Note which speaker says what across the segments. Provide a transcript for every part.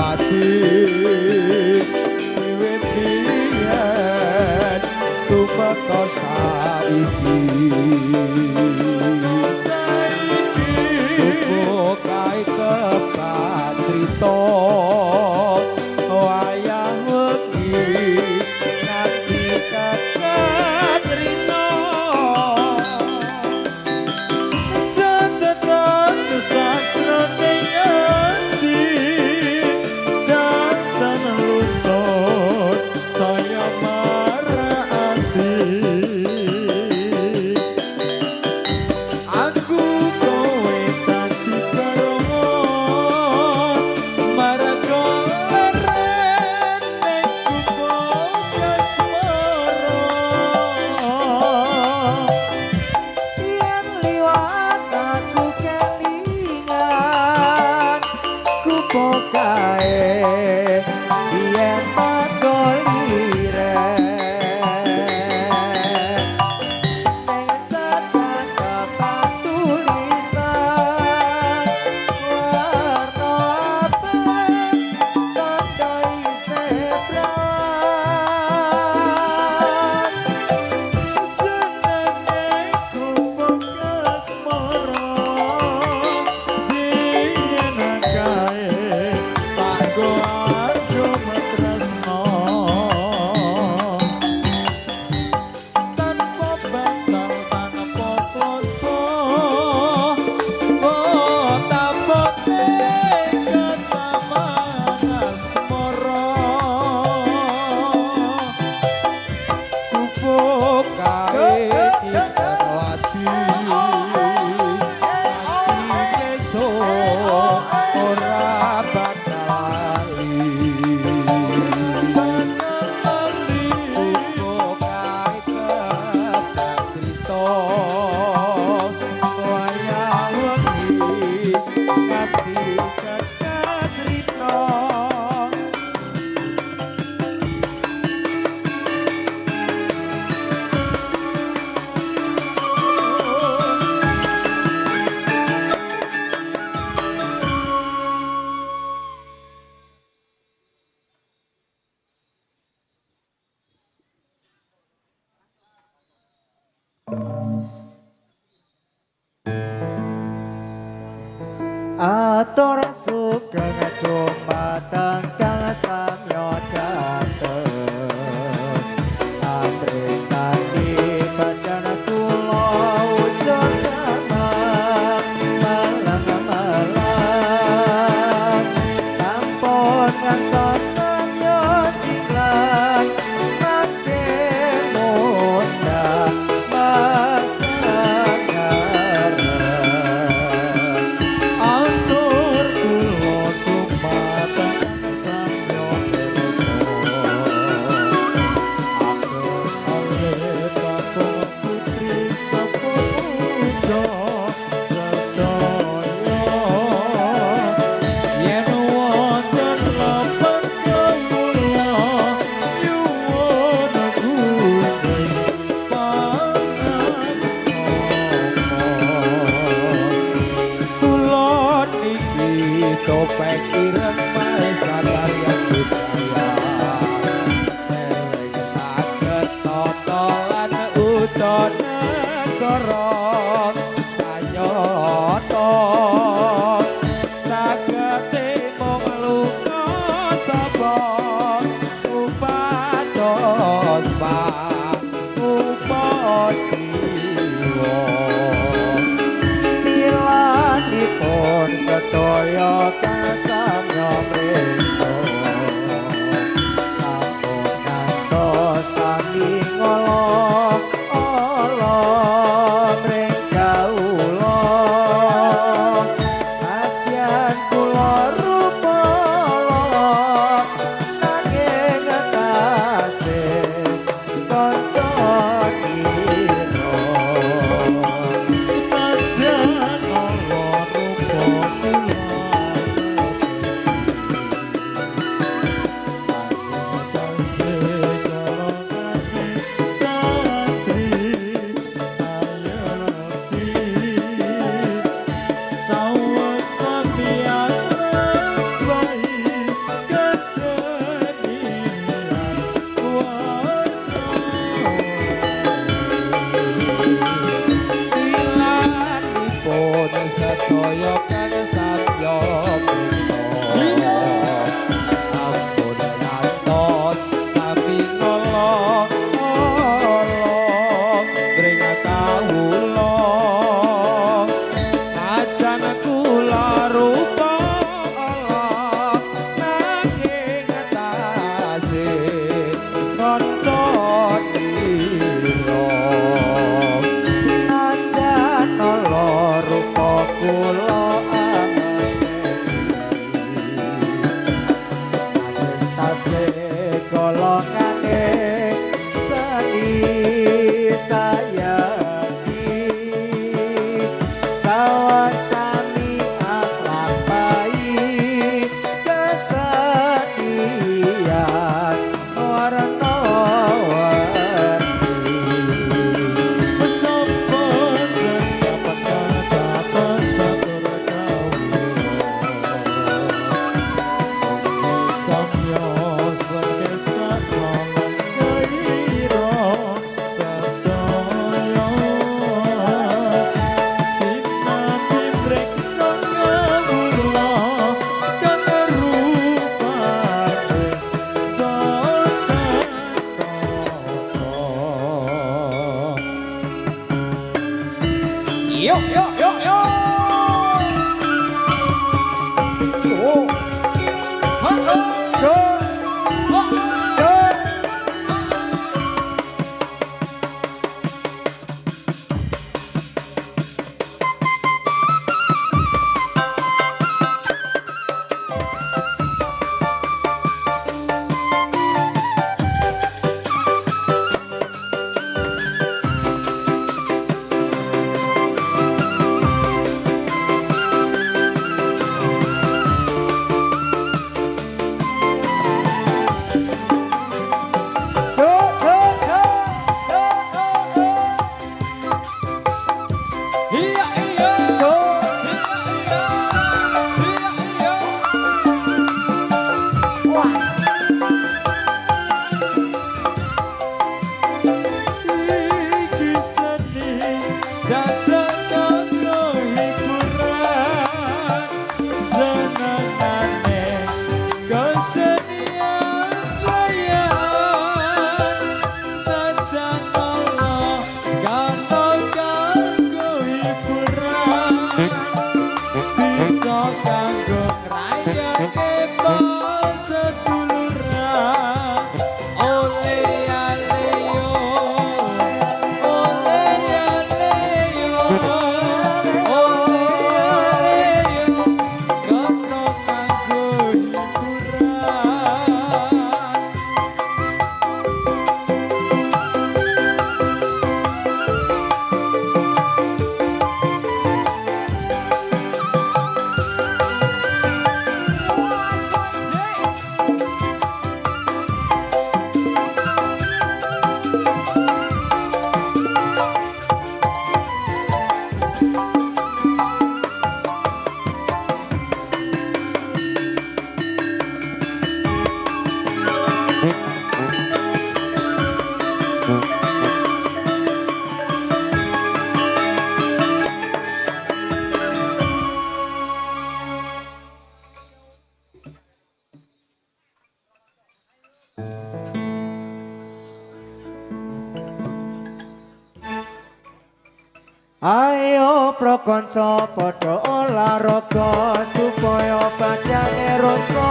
Speaker 1: Cendrawati wiwit biyen tumeka saiki kae kepat crita wayah wengi nganti kepat crita jantan sajroning ati dandan lutut saya marani aku kowe dadi karo marga leren ning kupo kasmara yen liwat aku kelingan kupo kae yen pagoliren pencatat dapat tulisan warna abang tanda isih brang jenenge kupo kasmara biyen kae panggo arjo matresno tanpa bantal tanpa kloso kota putih ketaman asmara kupo kae Cendrawati nganti besok ora bakal lali kupo kae kepat crita wayah wengi nganti kepat crita atur sugeng dumateng kang samya dateng amresani bacana kula ucap jamak malang sampun ngantos samya jinglan makin mudah masangaran atur kula dumateng samya desa atur alit kakung putri sepuda sedaya yen wonten lepet Ayo prakanca padha olahraga supaya badane rasa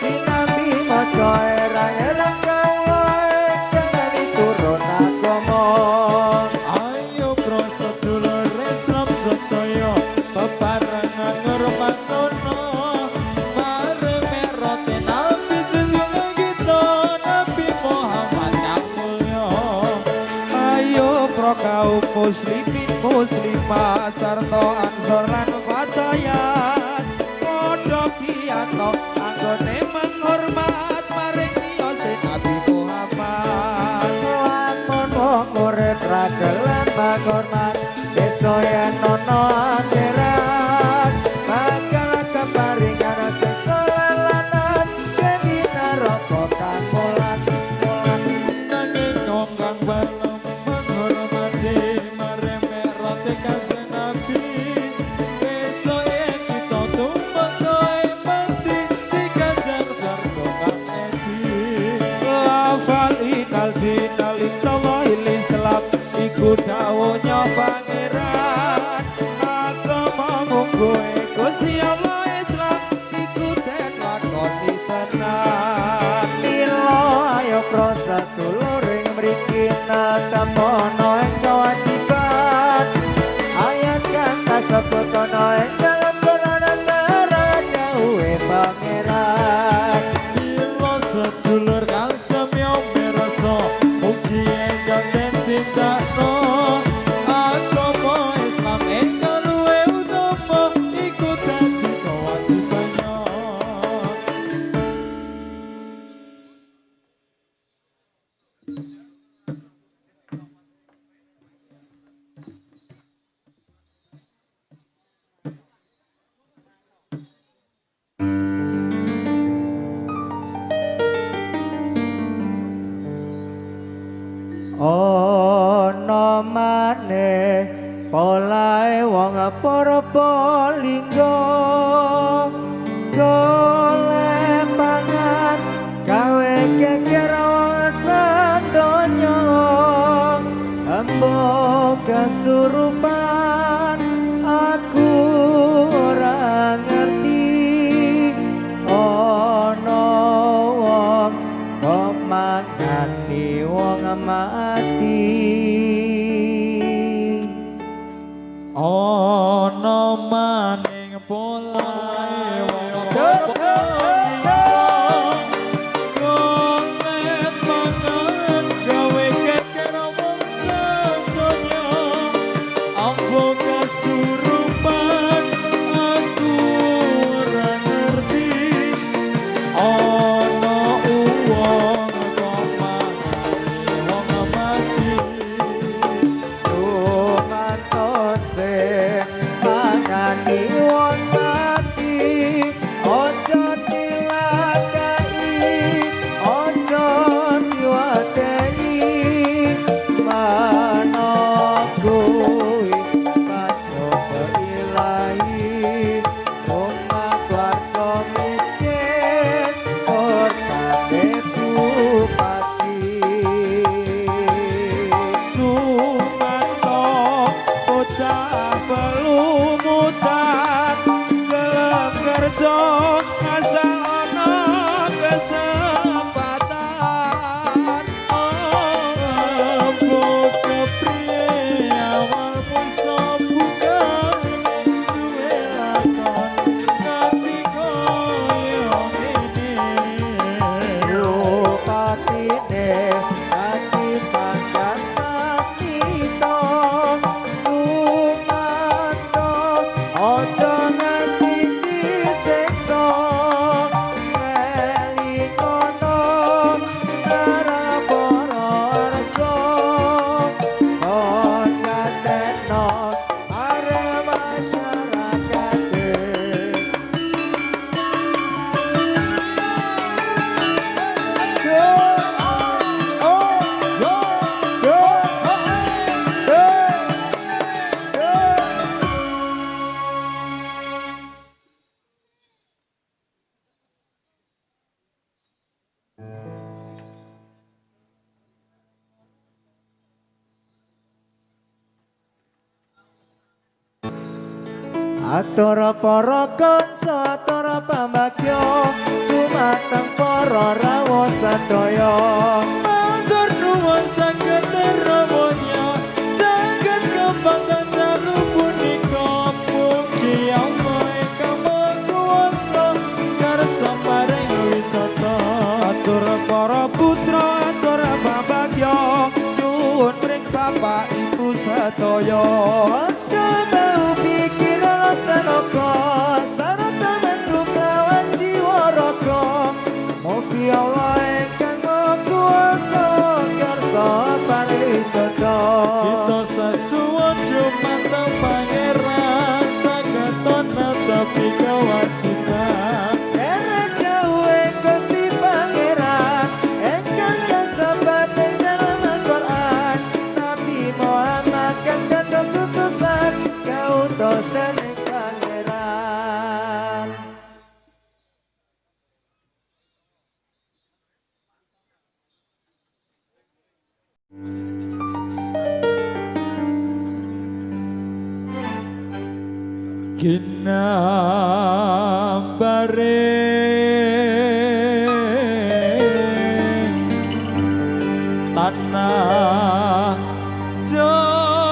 Speaker 1: sinambi maca era-era kawae jangan turun agama. Ayo pro sedulur Islam sedaya bebarengan ngurmatono mareme rote nabi junjungan kita Nabi Muhammad yang mulya. Ayo pro kaum muslimin muslimah sarta ansor lan fatayat padha piyanto anggone menghormat maring niyose Nabi Muhammad. Lamun wong urip ra gelem menghormat desa yen ana akhirat bakal keparingan siksa lan lanat dadi neraka kang mulat nanging wong kang balem menghormati Kanjeng Nabi besok kita tumpah koe mati di ganjar sarga kang edi. Lafal inal dinal intallahil Islam iku dawuhnya pangeran agama mungkoe Gusti Allah Islam iku den lakoni tenan. Mila ayo krasa duluring mriki natamono ing kewajiban sebut ono ing dalam Quran raja uwe pangeran. Bila sedulur kang semyo mirasa mugi enjang den tindakno agama Islam ingkang luwih utama iku dadi kewajibannya. Ana maneh polahe wong para lingga golek pangan gawe geger wong sandonya ambo kasurupan aku ora ngerti ana uwong kok mangani wong mati sumantose mangani wong mati ojo dilakai ojo diwateni manakui pacoba ilahi rumah keluarga miskin korban bupati
Speaker 2: Sumanto bocah pelumutan gelem kerja asal ana kesempatan
Speaker 1: buka priye awal musa buka duwe lakon nganti koyo ngene rupatine ati pangkat sasmita sumanto ojo nganti disiksa ngelikono para rejo kon ngateno are masyarakate atur para kanca atur pambagya dumateng para rawuh sadaya matur nuwun saged rawonya saged kembangkan dalu punika mugi Allah ingkang kuwasa karsa paring witata
Speaker 2: atur para putra atur babagya nyuwun mring bapak ibu sedaya
Speaker 1: mau pikiran tenaga sarta mentu kawan jiwa raga mugi Allah ingkang kuwasa karsa paritata kita sesuwun jumateng pangeran saged netepi kewajiban derek jawe Gusti Pangeran ingkang kasabaten dalam Al-Qur'an Nabi Muhammad kang dados utusan kautos dening Pangeran ginambare tanah Jawa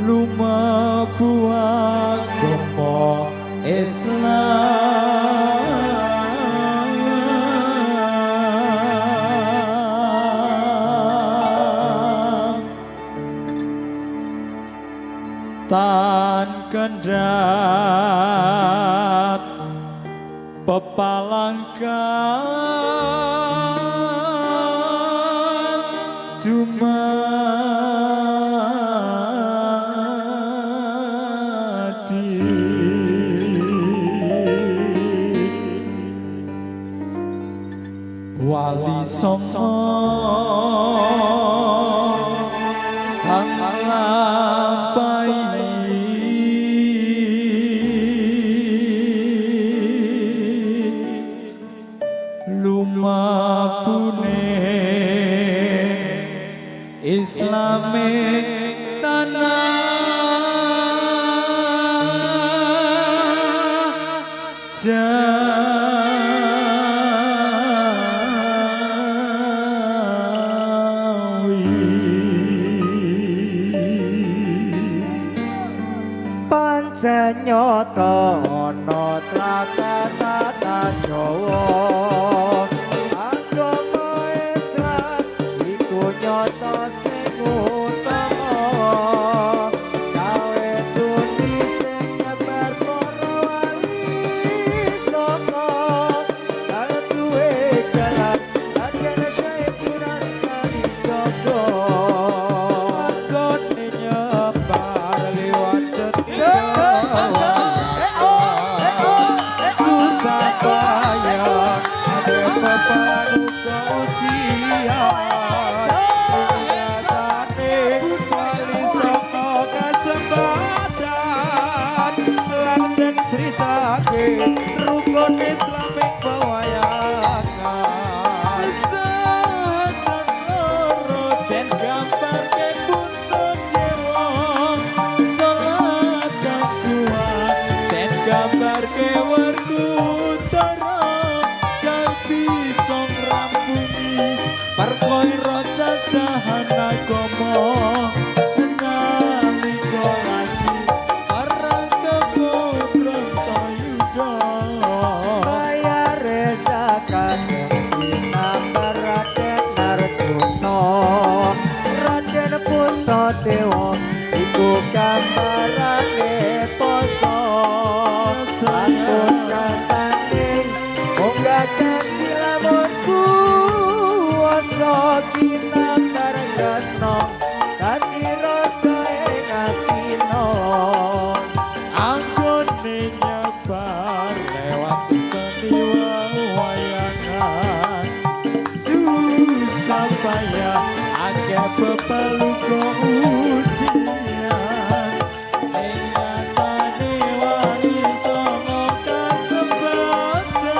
Speaker 1: lumabu agama Islam tan kendrat pepalangkan dumati wali songo kang nglampahi lumapune Islame tanah Senyata ana tlatah Jawa agama Islam iku tata sing utama gawe duni sing nyebar para wali saka kang duwe gelar agen syaitan kali jaga
Speaker 2: Anggone nyebar liwat susah payah ada pepalu keusian nyatane wali saka kesempatan lan den critake rukun Islamik pewayangan
Speaker 1: Satan loro den gambarke buntut dewa salat kang kuat den gambarke werkutara kang bisa ngrampungi perkara cacahan agama nalika lagi arang kebon Bratayuda bayare zakat dinambar Raden Arjuna Raden Puntadewa iku gambarane poso sampun rasane munggah kaji lamun kuwasa ginambar Kresna dadi raja ing Astina anggone nyebar lewat seni wayangan susah payah akeh pepeluk ujian ing nyatane wali songo kesempatan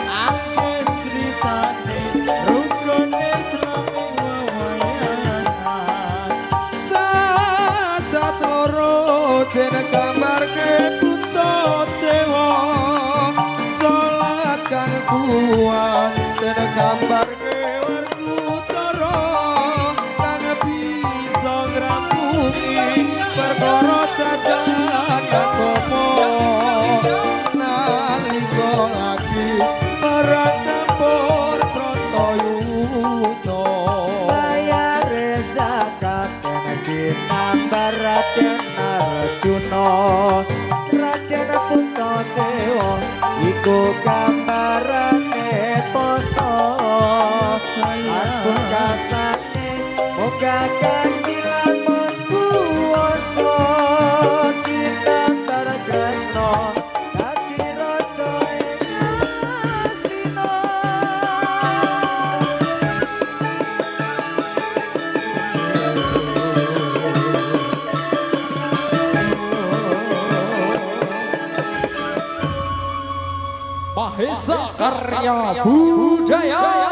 Speaker 1: akeh critane rukun Islam ing wayangan
Speaker 2: Sadat loro den gambarke buntut dewa salat kang kuat den gambarke werkutara kang bisa ngrampungi perkara cacahan agama nalika lagi perang tempur Bratayuda
Speaker 1: bayare zakat dinambar Raden Arjuna Raden Puntadewa iku gambarane poso aku kasane muga kaji lamun kuwasa dinambar Kresna dadi raja ing Astina
Speaker 3: Mahesa Karya Budaya.